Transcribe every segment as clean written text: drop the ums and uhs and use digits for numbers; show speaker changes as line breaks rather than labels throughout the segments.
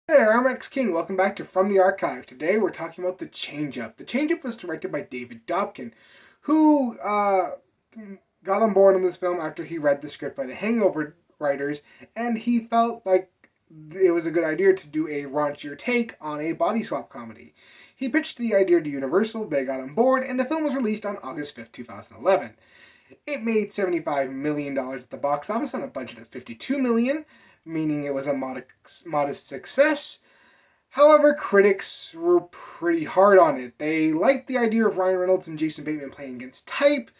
Hey there, I'm Rex King. Welcome back to From the Archive. Today we're talking about The Change-Up. The Change-Up was directed by David Dobkin, who got on board on this film after he read the script by the Hangover writers, and he felt like it was a good idea to do a raunchier take on a body swap comedy. He pitched the idea to Universal, they got on board, and the film was released on August 5th, 2011. It made $75 million at the box office on a budget of $52 million, meaning it was a modest success. However, critics were pretty hard on it. They liked the idea of Ryan Reynolds and Jason Bateman playing against type,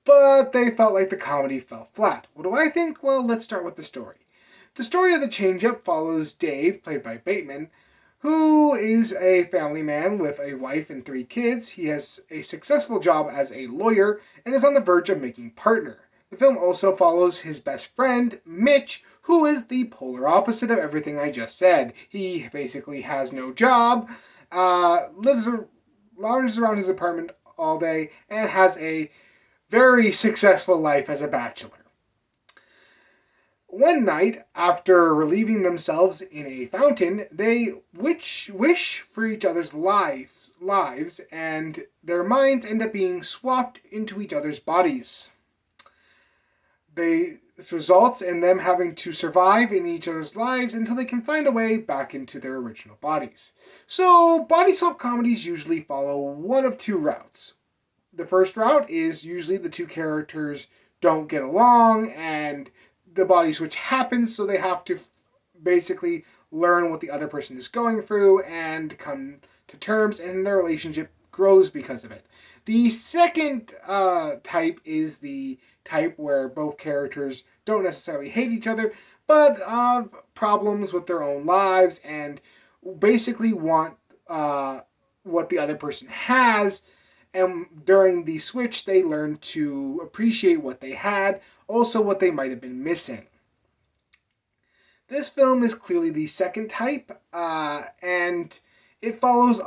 but they felt like the comedy fell flat. What do I think? Well, let's start with the story. The story of The Change-Up follows Dave, played by Bateman, who is a family man with a wife and 3 kids. He has a successful job as a lawyer and is on the verge of making partner. The film also follows his best friend, Mitch, who is the polar opposite of everything I just said. He basically has no job, lounges around his apartment all day, and has a very successful life as a bachelor. One night, after relieving themselves in a fountain, they wish for each other's lives, and their minds end up being swapped into each other's bodies. This results in them having to survive in each other's lives until they can find a way back into their original bodies. So, body swap comedies usually follow one of 2 routes. The first route is usually the 2 characters don't get along and the body switch happens, so they have to basically learn what the other person is going through and come to terms, and their relationship grows because of it. The second type is the type where both characters don't necessarily hate each other, but have problems with their own lives and basically want what the other person has. And during the switch, they learn to appreciate what they had, also what they might have been missing. This film is clearly the second type, and it follows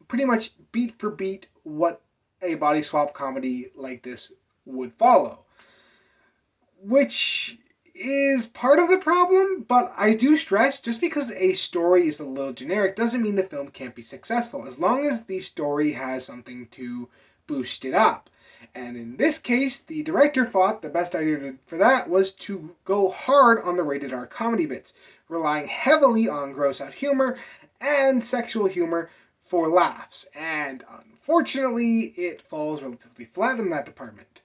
pretty much beat for beat what a body swap comedy like this would follow, which is part of the problem, but I do stress just because a story is a little generic doesn't mean the film can't be successful, as long as the story has something to boost it up. And in this case, the director thought the best idea for that was to go hard on the rated R comedy bits, relying heavily on gross out humor and sexual humor for laughs. And unfortunately, it falls relatively flat in that department.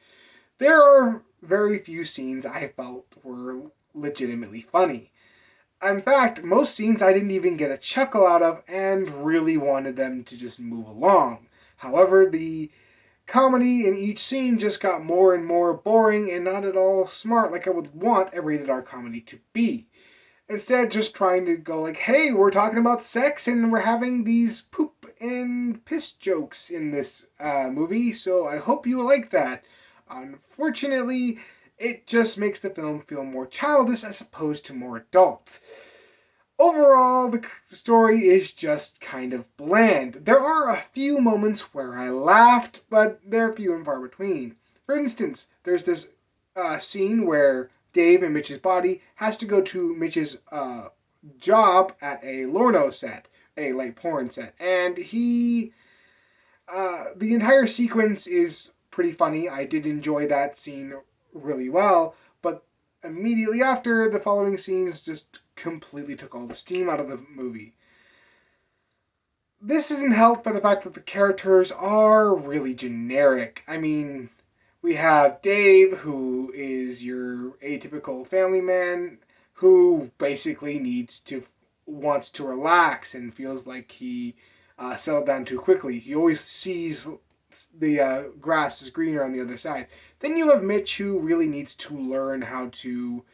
There are very few scenes I felt were legitimately funny. In fact, most scenes I didn't even get a chuckle out of and really wanted them to just move along. However, the comedy in each scene just got more and more boring and not at all smart like I would want a rated R comedy to be. Instead, just trying to go like, hey, we're talking about sex and we're having these poop and piss jokes in this movie, so I hope you like that. Unfortunately, it just makes the film feel more childish as opposed to more adult. Overall, the story is just kind of bland. There are a few moments where I laughed, but they're few and far between. For instance, there's this scene where Dave and Mitch's body has to go to Mitch's job at a Lorno set, a light porn set, and the entire sequence is pretty funny. I did enjoy that scene really well, but immediately after, the following scenes just completely took all the steam out of the movie. This isn't helped by the fact that the characters are really generic. I mean, we have Dave, who is your atypical family man, who basically wants to relax and feels like he settled down too quickly. He always sees the grass is greener on the other side. Then you have Mitch, who really needs to learn how to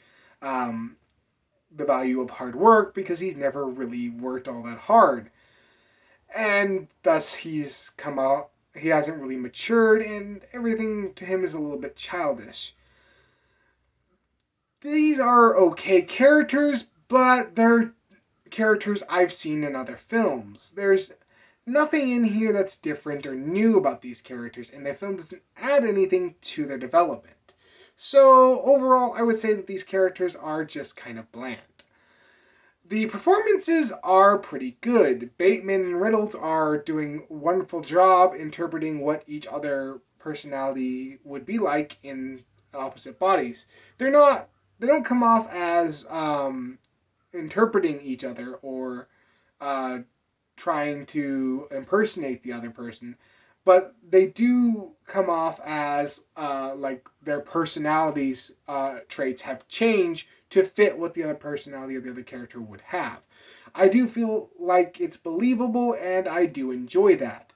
the value of hard work because he's never really worked all that hard, and thus he hasn't really matured, and everything to him is a little bit childish. These are okay characters, but they're characters I've seen in other films. There's nothing in here that's different or new about these characters, and the film doesn't add anything to their development. So, overall, I would say that these characters are just kind of bland. The performances are pretty good. Bateman and Reynolds are doing a wonderful job interpreting what each other personality would be like in opposite bodies. They don't come off as interpreting each other or uh, trying to impersonate the other person, but they do come off as like their personalities traits have changed to fit what the other personality of the other character would have. I do feel like it's believable, and I do enjoy that.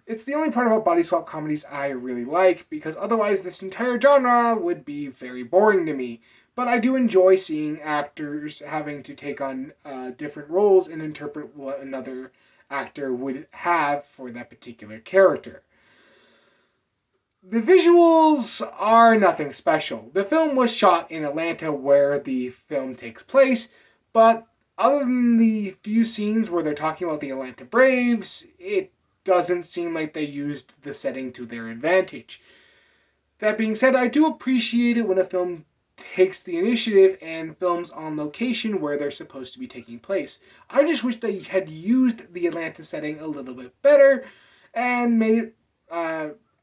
It's the only part about body swap comedies I really like, because otherwise this entire genre would be very boring to me. But I do enjoy seeing actors having to take on different roles and interpret what another actor would have for that particular character. The visuals are nothing special. The film was shot in Atlanta, where the film takes place, but other than the few scenes where they're talking about the Atlanta Braves, it doesn't seem like they used the setting to their advantage. That being said, I do appreciate it when a film takes the initiative and films on location where they're supposed to be taking place. I just wish they had used the Atlanta setting a little bit better and made it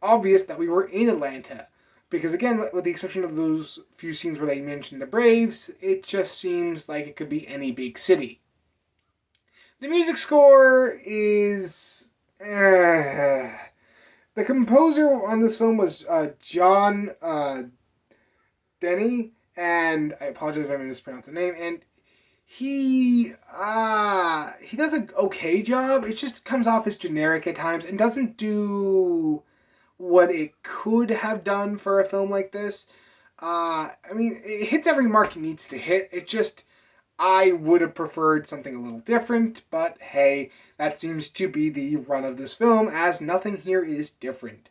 obvious that we were in Atlanta. Because again, with the exception of those few scenes where they mentioned the Braves, it just seems like it could be any big city. The music score is... The composer on this film was John Denny, and I apologize if I mispronounced the name, and he does an okay job. It just comes off as generic at times and doesn't do what it could have done for a film like this. I mean, it hits every mark it needs to hit. It just, I would have preferred something a little different, but hey, that seems to be the run of this film, as nothing here is different.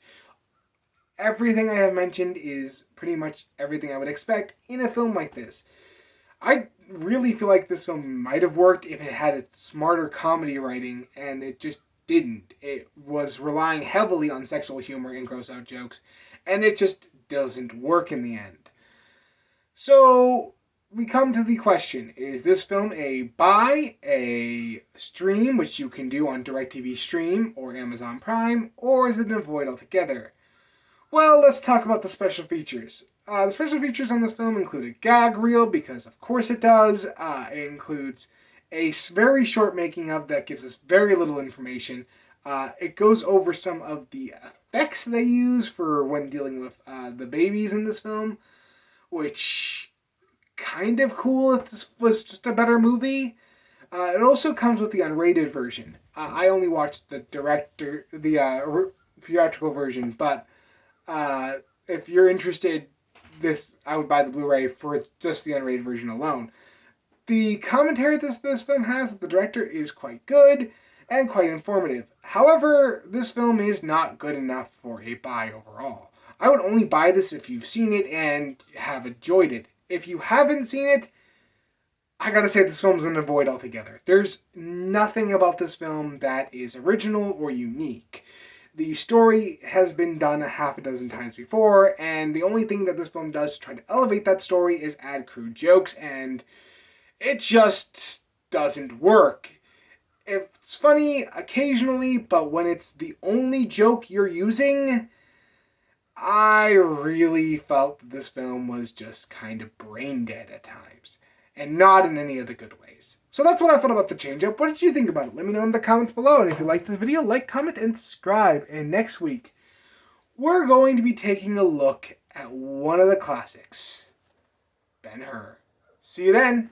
Everything I have mentioned is pretty much everything I would expect in a film like this. I really feel like this film might have worked if it had a smarter comedy writing, and it just didn't. It was relying heavily on sexual humor and gross out jokes, and it just doesn't work in the end. So we come to the question, is this film a buy, a stream, which you can do on DirecTV Stream or Amazon Prime, or is it an avoid altogether? Well, let's talk about the special features. The special features on this film include a gag reel, because of course it does. It includes a very short making of that gives us very little information. It goes over some of the effects they use for when dealing with the babies in this film, which kind of cool if this was just a better movie. It also comes with the unrated version. I only watched the theatrical version, but if you're interested, I would buy the Blu-ray for just the unrated version alone. The commentary this film has with the director is quite good and quite informative. However, this film is not good enough for a buy overall. I would only buy this if you've seen it and have enjoyed it. If you haven't seen it, I gotta say this film's an avoid altogether. There's nothing about this film that is original or unique. The story has been done a half a dozen times before, and the only thing that this film does to try to elevate that story is add crude jokes, and it just doesn't work. It's funny occasionally, but when it's the only joke you're using, I really felt that this film was just kind of brain dead at times, and not in any of the good ways. So that's what I thought about The Change Up. What did you think about it? Let me know in the comments below, and if you like this video, like, comment, and subscribe. And next week, we're going to be taking a look at one of the classics, Ben-Hur. See you then!